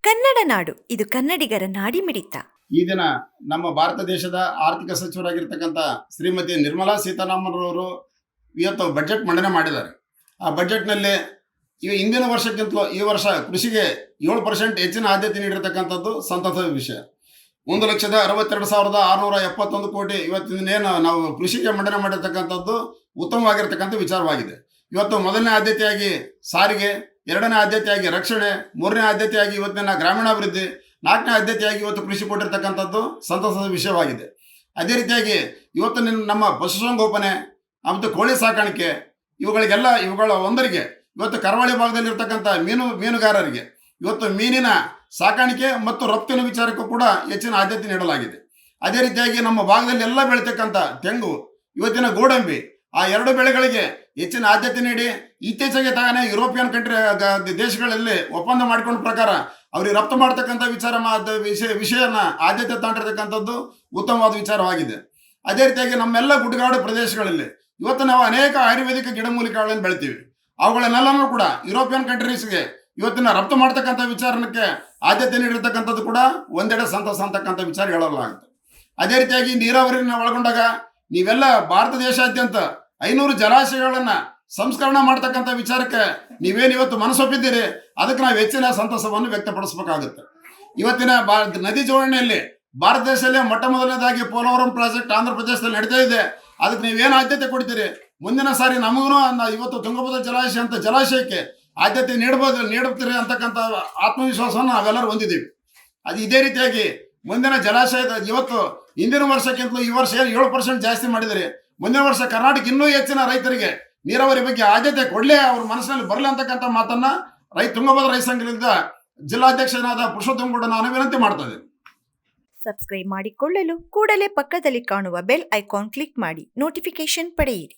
ಕನ್ನಡ ನಾಡು ಇದು ಕನ್ನಡಿಗರ ನಾಡಿಮಿಡಿತ. ಈ ದಿನ ನಮ್ಮ ಭಾರತ ದೇಶದ ಆರ್ಥಿಕ ಸಚಿವರಾಗಿರ್ತಕ್ಕಂಥ ಶ್ರೀಮತಿ ನಿರ್ಮಲಾ ಸೀತಾರಾಮನ್ ಅವರು ಇವತ್ತು ಬಜೆಟ್ ಮಂಡನೆ ಮಾಡಿದ್ದಾರೆ. ಆ ಬಜೆಟ್ನಲ್ಲಿ ಹಿಂದಿನ ವರ್ಷಕ್ಕಿಂತಲೂ ಈ ವರ್ಷ ಕೃಷಿಗೆ 7% ಹೆಚ್ಚಿನ ಆದ್ಯತೆ ನೀಡಿರ್ತಕ್ಕಂಥದ್ದು ಸಂತಸದ ವಿಷಯ. 1,62,671 ಕೋಟಿ ಇವತ್ತಿನೇನು ನಾವು ಕೃಷಿಗೆ ಮಂಡನೆ ಮಾಡಿರ್ತಕ್ಕಂಥದ್ದು ಉತ್ತಮವಾಗಿರ್ತಕ್ಕಂಥ ವಿಚಾರವಾಗಿದೆ. ಇವತ್ತು ಮೊದಲನೇ ಆದ್ಯತೆಯಾಗಿ ಸಾರಿಗೆ, ಎರಡನೇ ಆದ್ಯತೆಯಾಗಿ ರಕ್ಷಣೆ, ಮೂರನೇ ಆದ್ಯತೆಯಾಗಿ ಇವತ್ತಿನ ಗ್ರಾಮೀಣಾಭಿವೃದ್ಧಿ, ನಾಲ್ಕನೇ ಆದ್ಯತೆಯಾಗಿ ಇವತ್ತು ಕೃಷಿ ಕೊಟ್ಟಿರ್ತಕ್ಕಂಥದ್ದು ಸಂತಸದ ವಿಷಯವಾಗಿದೆ. ಅದೇ ರೀತಿಯಾಗಿ ಇವತ್ತು ನಮ್ಮ ಪಶುಸಂಗೋಪನೆ ಮತ್ತು ಕೋಳಿ ಸಾಕಾಣಿಕೆ ಇವುಗಳ ಒಂದರಿಗೆ ಇವತ್ತು ಕರಾವಳಿ ಭಾಗದಲ್ಲಿರ್ತಕ್ಕಂಥ ಮೀನುಗಾರರಿಗೆ ಇವತ್ತು ಮೀನಿನ ಸಾಕಾಣಿಕೆ ಮತ್ತು ರಫ್ತಿನ ವಿಚಾರಕ್ಕೂ ಕೂಡ ಹೆಚ್ಚಿನ ಆದ್ಯತೆ ನೀಡಲಾಗಿದೆ. ಅದೇ ರೀತಿಯಾಗಿ ನಮ್ಮ ಭಾಗದಲ್ಲಿ ಎಲ್ಲ ಬೆಳೀತಕ್ಕಂಥ ತೆಂಗು, ಇವತ್ತಿನ ಗೋಡಂಬಿ, ಆ ಎರಡು ಬೆಳೆಗಳಿಗೆ ಹೆಚ್ಚಿನ ಆದ್ಯತೆ ನೀಡಿ ಇತ್ತೀಚೆಗೆ ತಾನೇ ಯುರೋಪಿಯನ್ ದೇಶಗಳಲ್ಲಿ ಒಪ್ಪಂದ ಮಾಡಿಕೊಂಡ ಪ್ರಕಾರ ಅವ್ರಿಗೆ ರಫ್ತು ಮಾಡ್ತಕ್ಕಂಥ ವಿಷಯನ ಆದ್ಯತೆ ತಗೊಂಡಿರ್ತಕ್ಕಂಥದ್ದು ಉತ್ತಮವಾದ ವಿಚಾರವಾಗಿದೆ. ಅದೇ ರೀತಿಯಾಗಿ ನಮ್ಮೆಲ್ಲ ಗುಡ್ಡಗಾಡು ಪ್ರದೇಶಗಳಲ್ಲಿ ಇವತ್ತು ನಾವು ಅನೇಕ ಆಯುರ್ವೇದಿಕ ಗಿಡಮೂಲಿಕೆಗಳನ್ನು ಬೆಳಿತೀವಿ. ಅವುಗಳನ್ನೆಲ್ಲನೂ ಕೂಡ ಯುರೋಪಿಯನ್ ಕಂಟ್ರೀಸ್ಗೆ ಇವತ್ತಿನ ರಫ್ತು ಮಾಡ್ತಕ್ಕಂಥ ವಿಚಾರಕ್ಕೆ ಆದ್ಯತೆ ನೀಡಿರ್ತಕ್ಕಂಥದ್ದು ಕೂಡ ಒಂದೆಡೆ ಸಂತಸ ಅಂತಕ್ಕಂಥ ವಿಚಾರ ಹೇಳಲಾಗುತ್ತೆ. ಅದೇ ರೀತಿಯಾಗಿ ನೀರಾವರಿನ ಒಳಗೊಂಡಾಗ ನೀವೆಲ್ಲ ಭಾರತ ದೇಶಾದ್ಯಂತ 500 ಜಲಾಶಯಗಳನ್ನ ಸಂಸ್ಕರಣ ಮಾಡ್ತಕ್ಕಂಥ ವಿಚಾರಕ್ಕೆ ನೀವೇನು ಇವತ್ತು ಮನಸ್ಸೊಪ್ಪಿದ್ದೀರಿ, ಅದಕ್ಕೆ ನಾವು ಹೆಚ್ಚಿನ ಸಂತಸವನ್ನು ವ್ಯಕ್ತಪಡಿಸಬೇಕಾಗುತ್ತೆ. ಇವತ್ತಿನ ನದಿ ಜೋಡಣೆಯಲ್ಲಿ ಭಾರತ ದೇಶದಲ್ಲೇ ಮೊಟ್ಟ ಮೊದಲನೇದಾಗಿ ಪೋಲವರಂ ಪ್ರಾಜೆಕ್ಟ್ ಆಂಧ್ರ ಪ್ರದೇಶದಲ್ಲಿ ನಡೀತಾ ಇದೆ. ಅದಕ್ಕೆ ನೀವೇನು ಆದ್ಯತೆ ಕೊಡ್ತೀರಿ, ಮುಂದಿನ ಸಾರಿ ನಮಗೂ ಇವತ್ತು ತುಂಗಭದ್ರಾ ಜಲಾಶಯಕ್ಕೆ ಆದ್ಯತೆ ನೀಡುತ್ತೀರಿ ಅಂತಕ್ಕಂಥ ಆತ್ಮವಿಶ್ವಾಸವನ್ನು ನಾವೆಲ್ಲರೂ ಹೊಂದಿದ್ದೀವಿ. ಇದೇ ರೀತಿಯಾಗಿ ಮುಂದಿನ ಜಲಾಶಯದ ಇವತ್ತು ಹಿಂದಿನ ವರ್ಷಕ್ಕಿಂತಲೂ ಈ ವರ್ಷ 7% ಜಾಸ್ತಿ ಮಾಡಿದರೆ ಮುಂದಿನ ವರ್ಷ ಕರ್ನಾಟಕ ಇನ್ನೂ ಹೆಚ್ಚಿನ ರೈತರಿಗೆ ನೀರಾವರಿ ಬಗ್ಗೆ ಆದ್ಯತೆ ಕೊಡಲೇ ಅವ್ರ ಮನಸ್ಸಿನಲ್ಲಿ ಬರಲಿ ಅಂತಕ್ಕಂಥ ಮಾತನ್ನ ತುಂಗಭದ್ರಾ ರೈತ ಸಂಘದಿಂದ ಜಿಲ್ಲಾಧ್ಯಕ್ಷನಾದ ಪುರುಷೋತ್ತಮ ಗೌಡ ನಾನು ವಿನಂತಿ ಮಾಡ್ತಾ ಇದ್ದೇನೆ. ಸಬ್ಸ್ಕ್ರೈಬ್ ಮಾಡಿಕೊಳ್ಳಲು ಕೂಡಲೇ ಪಕ್ಕದಲ್ಲಿ ಕಾಣುವ ಬೆಲ್ ಐಕಾನ್ ಕ್ಲಿಕ್ ಮಾಡಿ ನೋಟಿಫಿಕೇಶನ್ ಪಡೆಯಿರಿ.